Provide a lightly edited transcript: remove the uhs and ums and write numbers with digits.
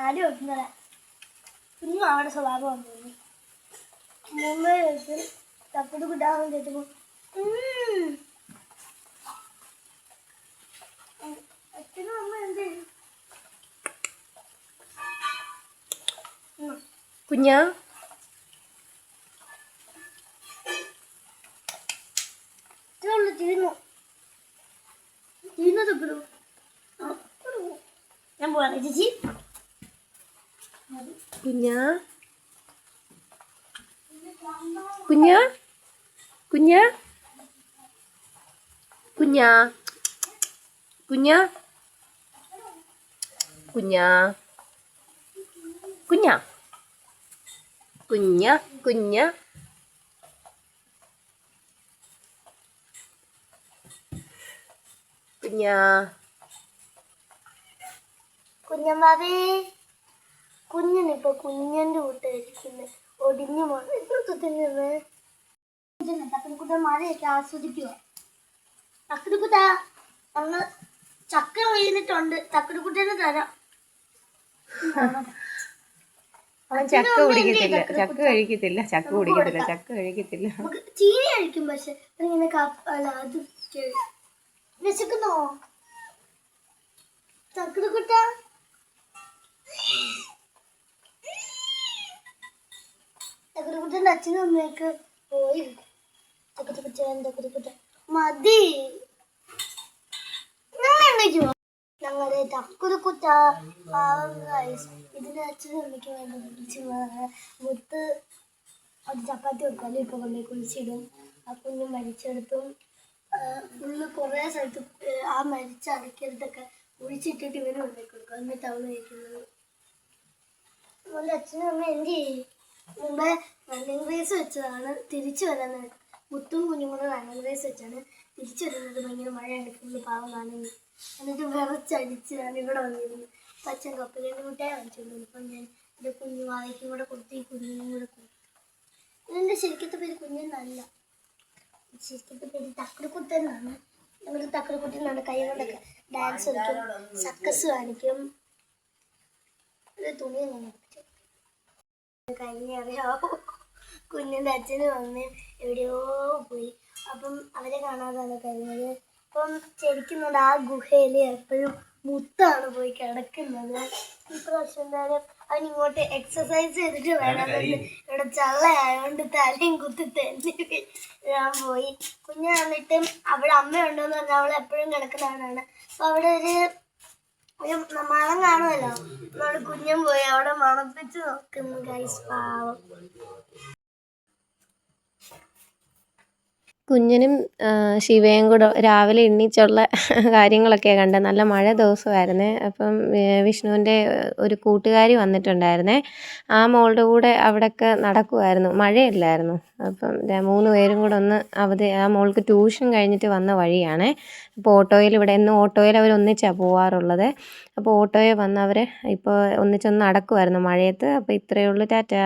ആരും വെക്കുന്നതാ കുഞ്ഞും അവരുടെ സ്വഭാവം തോന്നി മുമ്പേ വെച്ച് തപ്പിട്ട് കിട്ടാൻ കേട്ടുമ്പോൾ അച്ഛനും അമ്മ എന്ത് കുഞ്ഞാ തീർന്നു തീർന്നു തപ്പിടൂ ഞാൻ പോവാണ് ചേച്ചി കുഞ്ഞാ കുഞ്ഞാ കുഞ്ഞാ കുഞ്ഞാ കുഞ്ഞാ കുഞ്ഞാ കുഞ്ഞാ കുഞ്ഞാ കുഞ്ഞാ കുഞ്ഞാ കുഞ്ഞമ്മാവേ കുഞ്ഞിനിപ്പോ കുഞ്ഞന്റെ കൂട്ടായിരിക്കുന്നത് ഒടിഞ്ഞു തന്നെയാണ് തക്കനക്കുട്ട മഴയൊക്കെ ആസ്വദിക്കുക തക്കനക്കുട്ട അന്ന് ചക്ക വീണിട്ടുണ്ട് തക്കനക്കുട്ടനെ തരാം ചക്ക കുടിക്കത്തില്ല ചക്ക കഴിക്കത്തില്ല ചക്ക കുടിക്കത്തില്ല ചക്ക കഴിക്കത്തില്ല ചീനി കഴിക്കും പക്ഷെ ഇങ്ങനെ അല്ല അത് വിശക്കുന്നോ തക്കനക്കുട്ട തക്കനക്കുട്ടൻ്റെ അച്ഛനും അമ്മയൊക്കെ പോയി തക്കനക്കുട്ട മതി ഞങ്ങളുടെ തക്കുരുക്കുട്ട ഇതിന്റെ അച്ഛനും അമ്മയ്ക്ക് വേണ്ടി മുത്ത് അത് ചപ്പാത്തി വെക്കാലും ഇപ്പൊ കൊണ്ടുപോയി കുഴിച്ചിടും ആ കുഞ്ഞ് മരിച്ചെടുത്തും ഫുള്ള് കുറേ സ്ഥലത്ത് ആ മരിച്ച അടക്കിയെടുത്തൊക്കെ കുഴിച്ചിട്ടിട്ട് ഇവന് കൊണ്ടുപോയി കൊടുക്കും എന്നിട്ട് അവള് കഴിക്കുന്നത് അതുകൊണ്ട് അച്ഛനും അമ്മ എന്ത് ചെയ്യും മുമ്പേ റണ്ണിങ് റേസ് വെച്ചതാണ് തിരിച്ചു വരുന്നത് മുത്തും കുഞ്ഞും കൂടെ റണ്ണിങ് റേസ് വെച്ചാണ് തിരിച്ചു വരുന്നത് ഭയങ്കര മഴ എടുക്കുന്നത് പാവം കാണുന്നു എന്നിട്ട് വിറച്ചടിച്ചാണ് ഇവിടെ വന്നിരുന്നത് അപ്പം അച്ഛൻ കപ്പലിൻ്റെ മുട്ടായി വാങ്ങിച്ചുകൊണ്ടു അപ്പം ഞാൻ എൻ്റെ കുഞ്ഞു വാഴയ്ക്കും കൂടെ കൊടുത്ത് ഈ കുഞ്ഞിനും കൂടെ കൊടുത്തു ഇതിൻ്റെ ശരിക്കത്തെ പേര് കുഞ്ഞെന്നല്ല ശരിക്കത്തെ പേര് തക്കരക്കുട്ടെന്നാണ് ഞങ്ങൾ തക്കരക്കുട്ടിന്നാണ് കൈ കൊണ്ടൊക്കെ ഡാൻസ് കളിക്കും സർക്കസ് കാണിക്കും തുണി കഴിഞ്ഞ അറിയാവോ കുഞ്ഞിൻ്റെ അച്ഛനും അമ്മയും എവിടെയോ പോയി അപ്പം അവരെ കാണാതാണ് കഴിഞ്ഞത് അപ്പം ശരിക്കും ആ ഗുഹയിൽ എപ്പോഴും മുത്താണ് പോയി കിടക്കുന്നത് ഇപ്രാവശ്യം എന്തായാലും അവനിങ്ങോട്ട് എക്സസൈസ് ചെയ്തിട്ട് വേണമെന്ന് ഇവിടെ ചള്ളയായോണ്ട് തലയും കുത്തി തന്നെ ഞാൻ പോയി കുഞ്ഞ് വന്നിട്ട് അവിടെ അമ്മയുണ്ടോയെന്ന് പറഞ്ഞാൽ അവൾ എപ്പോഴും കിടക്കുന്നവനാണ് അപ്പോൾ അവിടെ ഒരു മണം കാണുമല്ലോ നമ്മൾ കുഞ്ഞും പോയി അവിടെ മണപ്പിച്ച് നോക്കുന്നു ഗൈസ് പാവം കുഞ്ഞിനും ശിവയും കൂടെ രാവിലെ എണീച്ചുള്ള കാര്യങ്ങളൊക്കെയാണ് കണ്ടത് നല്ല മഴ ദിവസമായിരുന്നേ അപ്പം വിഷ്ണുവിൻ്റെ ഒരു കൂട്ടുകാരി വന്നിട്ടുണ്ടായിരുന്നേ ആ മോളുടെ കൂടെ അവിടെയൊക്കെ നടക്കുമായിരുന്നു മഴയില്ലായിരുന്നു അപ്പം 3 പേരും കൂടെ ഒന്ന് ആ മോൾക്ക് ട്യൂഷൻ കഴിഞ്ഞിട്ട് വന്ന വഴിയാണേ അപ്പോൾ ഓട്ടോയിൽ ഇവിടെ എന്നും ഓട്ടോയിൽ അവർ ഒന്നിച്ചാണ് പോവാറുള്ളത് അപ്പോൾ ഓട്ടോയിൽ വന്നവർ ഇപ്പോൾ ഒന്നിച്ചൊന്ന് നടക്കുമായിരുന്നു മഴയത്ത് അപ്പോൾ ഇത്രയേ ഉള്ളൂ ടാറ്റാ